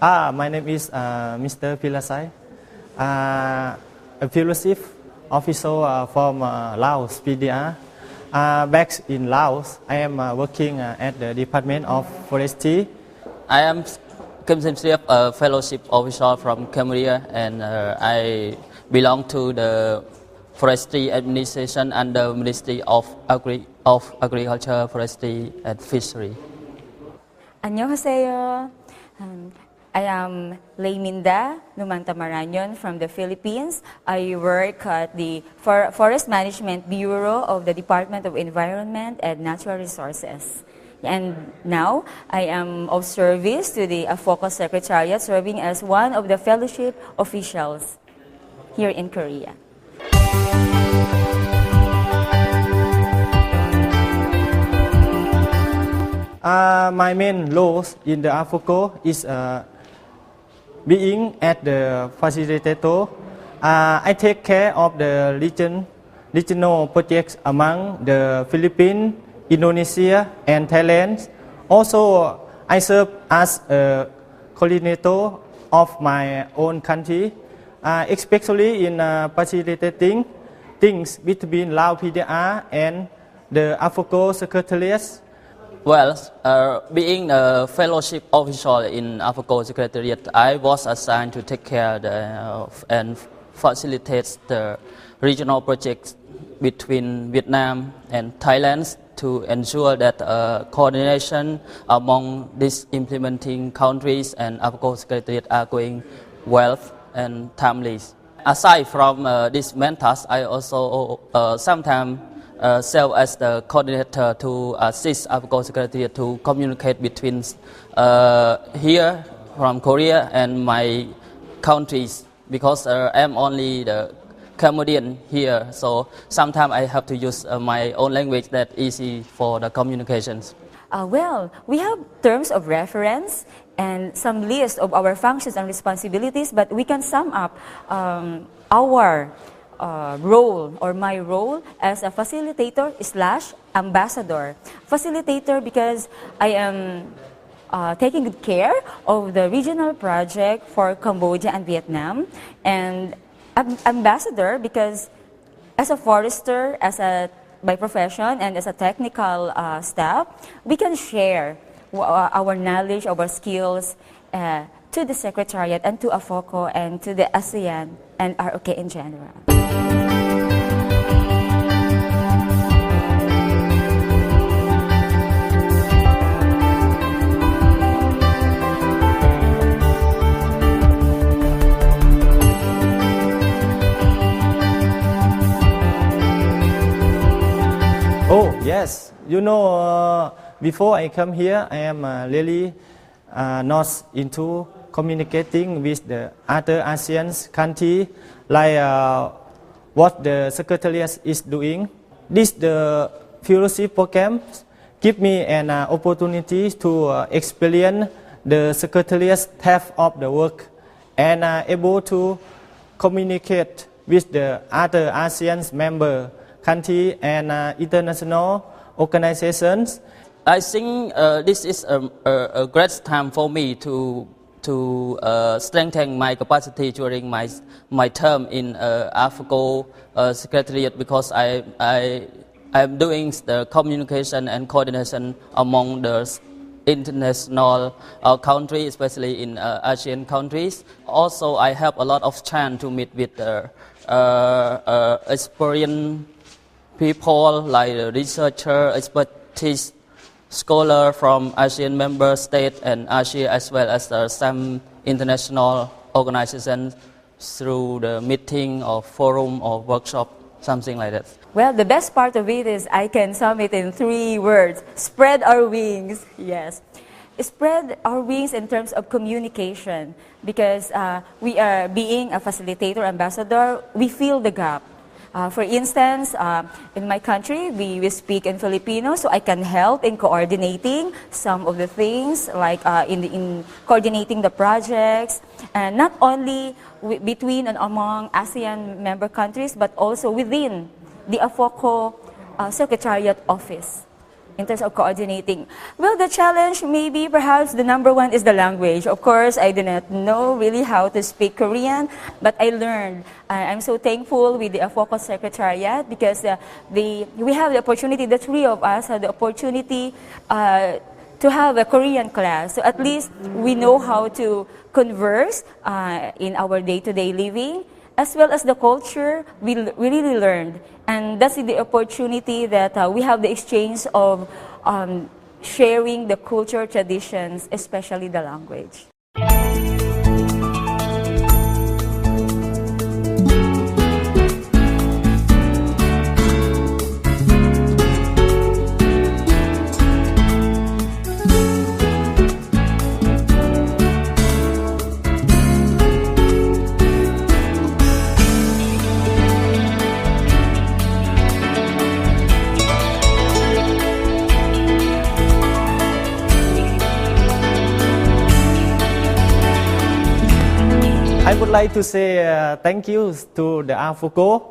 My name is Mr. Pilasai, a fellowship officer from Laos, PDR. Back in Laos, I am working at the Department of Forestry. I am Kim Sim Siep, a fellowship officer from Cambodia, and I belong to the Forestry Administration under Ministry of Agriculture, Forestry and Fishery. 안녕하세요. I am Layminda Numantamaranyon from the Philippines. I work at the Forest Management Bureau of the Department of Environment and Natural Resources. And now I am of service to the AFOCO Secretariat, serving as one of the fellowship officials here in Korea. My main role in the AFOCO is being at the facilitator. I take care of the regional projects among the Philippines, Indonesia and Thailand. Also, I serve as a coordinator of my own country, especially in facilitating things between Lao PDR and the AFOCO Secretariat. Well, being a fellowship officer in AFOCO Secretariat, I was assigned to take care of and facilitate the regional projects between Vietnam and Thailand to ensure that coordination among these implementing countries and AFOCO Secretariat are going well and timely. Aside from this main task, I also sometimes serve as the coordinator to assist AFOCO Secretariat to communicate between here from Korea and my countries, because I'm only the Cambodian here, so sometimes I have to use my own language that easy for the communications. Well, we have terms of reference and some list of our functions and responsibilities, but we can sum up our role or my role as a facilitator / ambassador. Facilitator because I am taking good care of the regional project for Cambodia and Vietnam, and ambassador because as a forester, by profession and as a technical staff, we can share our knowledge, our skills to the Secretariat and to AFOCO and to the ASEAN and ROK in general. Oh yes, you know, before I come here, I am really not into communicating with the other ASEAN countries, like what the Secretariat is doing. The fellowship program give me an opportunity to experience the Secretariat's type of the work and able to communicate with the other ASEAN member countries and international organizations. I think this is a great time for me to strengthen my capacity during my term in AFOCO Secretariat, because I am doing the communication and coordination among the international countries, especially in Asian countries. Also, I have a lot of chance to meet with experienced people like researcher, expertise, scholar from ASEAN member states and Asia, as well as some international organizations through the meeting or forum or workshop, something like that. Well, the best part of it is I can sum it in 3 words: spread our wings. Yes, spread our wings in terms of communication, because we are being a facilitator, ambassador, we fill the gap. For instance, in my country, we speak in Filipino, so I can help in coordinating some of the things, like in coordinating the projects, and not only between and among ASEAN member countries, but also within the AFOCO Secretariat office in terms of coordinating? Well, the challenge maybe perhaps the number one is the language. Of course, I do not know really how to speak Korean, but I learned. I'm so thankful with the Focus Secretariat because we have the opportunity, the three of us have the opportunity to have a Korean class. So at least we know how to converse in our day-to-day living, as well as the culture we really learned. And that's the opportunity that we have the exchange of sharing the culture traditions, especially the language. I would like to say thank you to the AFOCO,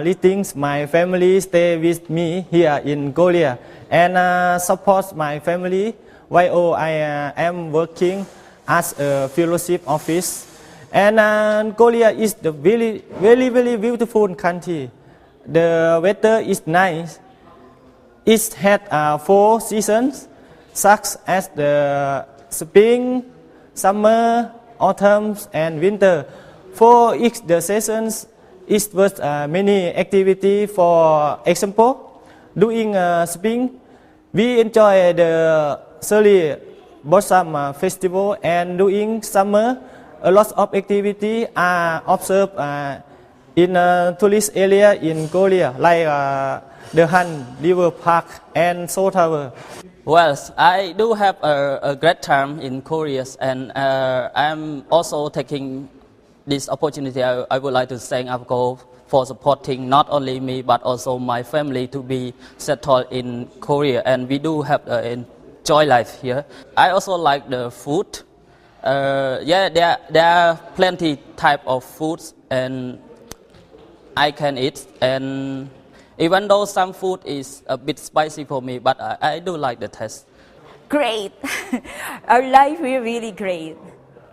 letting my family stay with me here in Korea and support my family while I am working as a fellowship office. And Korea is the very beautiful country. The weather is nice. It has 4 seasons, such as the spring, summer, autumn and winter. For each the seasons, it was many activity. For example, during spring, we enjoy the cherry blossom festival, and during summer, a lot of activity are observed in tourist area in Korea, like the Han River Park and Seoul Tower. Well, I do have a great time in Korea, and I'm also taking this opportunity. I would like to thank AFCO for supporting not only me but also my family to be settled in Korea, and we do have enjoy life here. I also like the food. There are plenty type of foods, and I can eat, and even though some food is a bit spicy for me, but I do like the taste. Great! Our life here really great.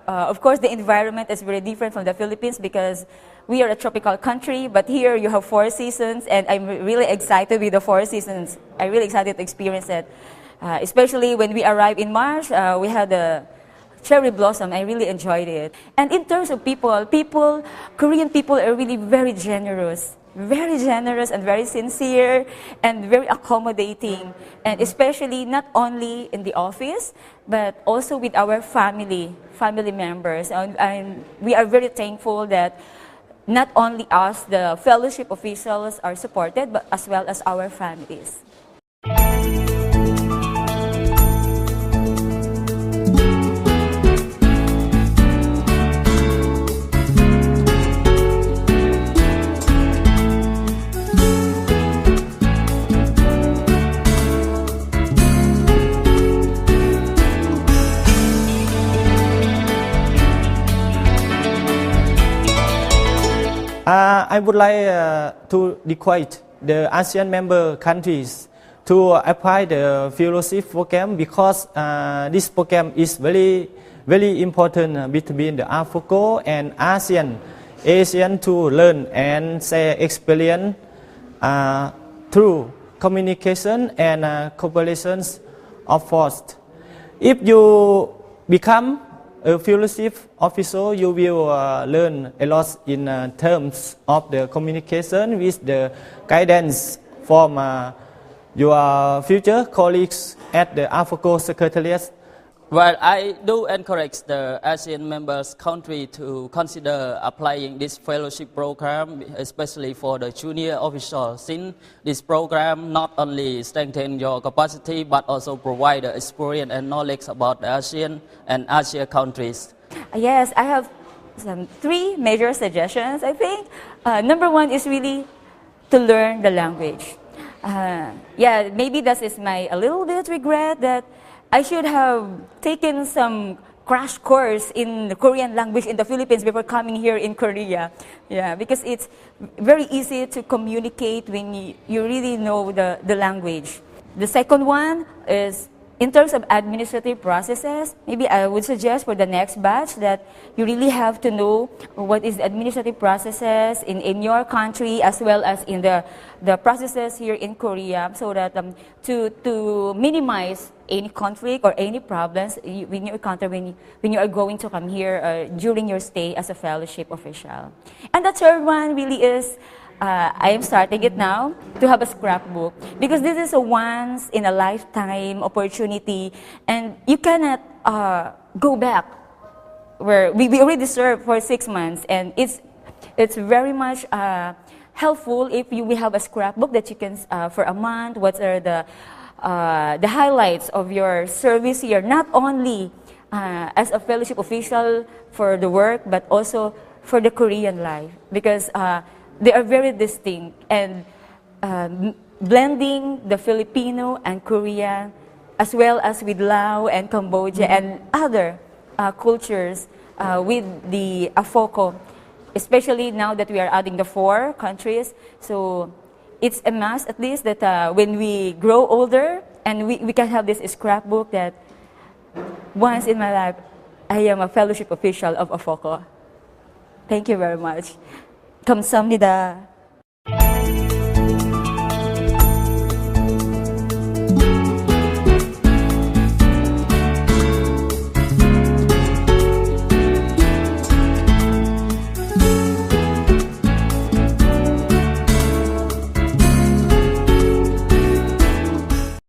Of course, the environment is very different from the Philippines because we are a tropical country, but here you have 4 seasons, and I'm really excited with the 4 seasons. I'm really excited to experience it. Especially when we arrived in March, we had the cherry blossom. I really enjoyed it. And in terms of people, Korean people are really very generous and very sincere and very accommodating, and especially not only in the office but also with our family members, and we are very thankful that not only us, the fellowship officials, are supported, but as well as our families. I would like to request the ASEAN member countries to apply the fellowship program because this program is very important between the AFOCO and ASEAN to learn and share experience through communication and cooperation of force. If you become a fellowship officer, you will learn a lot in terms of the communication with the guidance from your future colleagues at the AFCO Secretariat. Well, I do encourage the ASEAN members country to consider applying this fellowship program, especially for the junior officials, since this program not only strengthen your capacity but also provide the experience and knowledge about the ASEAN and Asia countries. Yes, I have 3 major suggestions, I think. Number 1 is really to learn the language. Maybe that is a little bit regret that I should have taken some crash course in the Korean language in the Philippines before coming here in Korea. Yeah, because it's very easy to communicate when you really know the language. The second one is in terms of administrative processes. Maybe I would suggest for the next batch that you really have to know what is the administrative processes in your country as well as in the processes here in Korea, so that to minimize any conflict or any problems when you encounter when you are going to come here during your stay as a fellowship official. And the third one really is I am starting it now to have a scrapbook, because this is a once in a lifetime opportunity and you cannot go back where we already served for 6 months, and it's very much helpful if we have a scrapbook that you can for a month, what are the highlights of your service here, not only as a fellowship official for the work but also for the Korean life, because they are very distinct, and blending the Filipino and Korean as well as with Laos and Cambodia and other cultures with the AFOCO, especially now that we are adding the 4 countries. So it's a must at least that when we grow older and we can have this scrapbook that once in my life I am a fellowship official of AFOCO. Thank you very much. 감사합니다.